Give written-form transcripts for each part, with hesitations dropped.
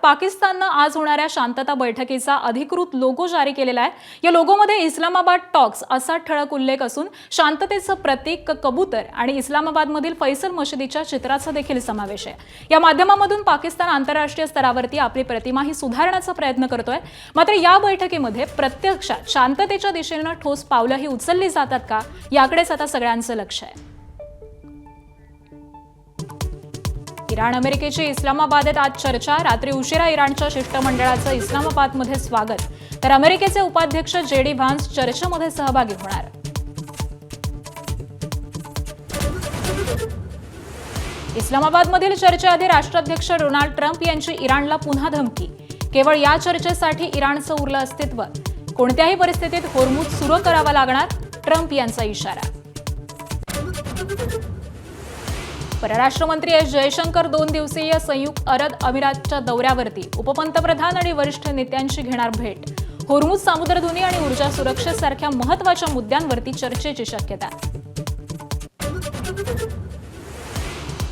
पाकिस्ताननं आज होणाऱ्या शांतता बैठकीचा अधिकृत लोगो जारी केलेला आहे। या लोगोमध्ये इस्लामाबाद टॉक्स असा ठळक उल्लेख असून शांततेचं प्रतीक कबूतर आणि इस्लामाबादमधील फैसल मशिदीच्या चित्राचा देखील समावेश आहे। या माध्यमामधून पाकिस्तान आंतरराष्ट्रीय स्तरावरती आपली प्रतिमाही सुधारण्याचा प्रयत्न करतोय। मात्र या बैठकीमध्ये प्रत्यक्षात शांततेच्या दिशेने ठोस पावलंही उचलली जातात का, याकडेच आता सगळ्यांचं लक्ष आहे। इराण अमेरिकेची इस्लामाबादेत आज चर्चा। रात्री उशिरा इराणच्या शिष्टमंडळाचं इस्लामाबादमध्ये स्वागत, तर अमेरिकेचे उपाध्यक्ष JD व्हान्स चर्चेमध्ये सहभागी होणार। इस्लामाबादमधील चर्चेआधी राष्ट्राध्यक्ष डोनाल्ड ट्रम्प यांची इराणला पुन्हा धमकी। केवळ या चर्चेसाठी इराणचं उरलं अस्तित्व, कोणत्याही परिस्थितीत होर्मुझ सुरू करावा लागणार, ट्रम्प यांचा इशारा। परराष्ट्र मंत्री एस जयशंकर 2 दिवसीय संयुक्त अरब अमिरातच्या दौऱ्यावरती उपपंतप्रधान आणि वरिष्ठ नेत्यांची घेणार भेट। होर्मुझ सामुद्रधुनी आणि ऊर्जा सुरक्षेसारख्या महत्त्वाच्या मुद्द्यांवरती चर्चेची शक्यता।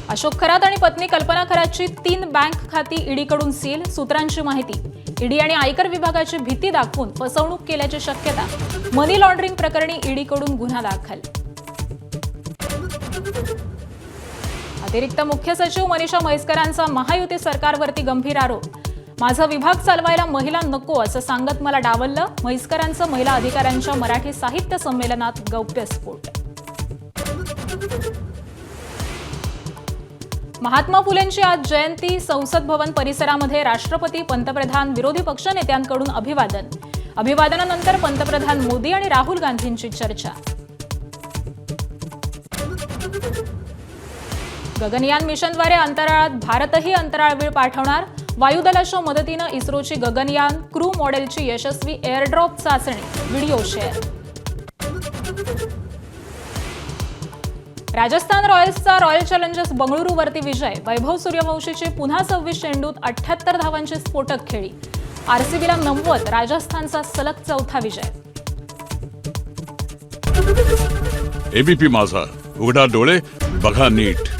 अशोक खरात आणि पत्नी कल्पना खरातची 3 बँक खाती ईडीकडून सील। सूत्रांची माहिती, ईडी आणि आयकर विभागाची भीती दाखवून फसवणूक केल्याची शक्यता। मनी लॉन्ड्रिंग प्रकरणी ईडीकडून गुन्हा दाखल। अतिरिक्त मुख्य सचिव मनीषा म्हैसकरांचा महायुती सरकारवरती गंभीर आरोप। माझा विभाग चालवायला महिला नको असं सांगत मला डावललं। म्हैसकरांचं महिला अधिकाऱ्यांच्या मराठी साहित्य संमेलनात गौप्यस्फोट। महात्मा फुलेंची आज जयंती। संसद भवन परिसरामध्ये राष्ट्रपती, पंतप्रधान, विरोधी पक्षनेत्यांकडून अभिवादन। अभिवादनानंतर पंतप्रधान मोदी आणि राहुल गांधींची चर्चा। गगनयान मिशनद्वारे अंतराळात भारतही अंतराळवीर पाठवणार। वायुदलाच्या मदतीनं इस्रोची गगनयान क्रू मॉडेलची यशस्वी एअरड्रॉप चाचणी। Video share. राजस्थान रॉयल्सचा रॉयल चॅलेंजर्स बंगळुरूवरती विजय। वैभव सूर्यवंशीची पुन्हा 26 चेंडूत 78 धावांची स्फोटक खेळी। आरसीबीला 90, राजस्थानचा सलग 4था विजय। एबीपी माझा, उघडा डोळे बघा नीट।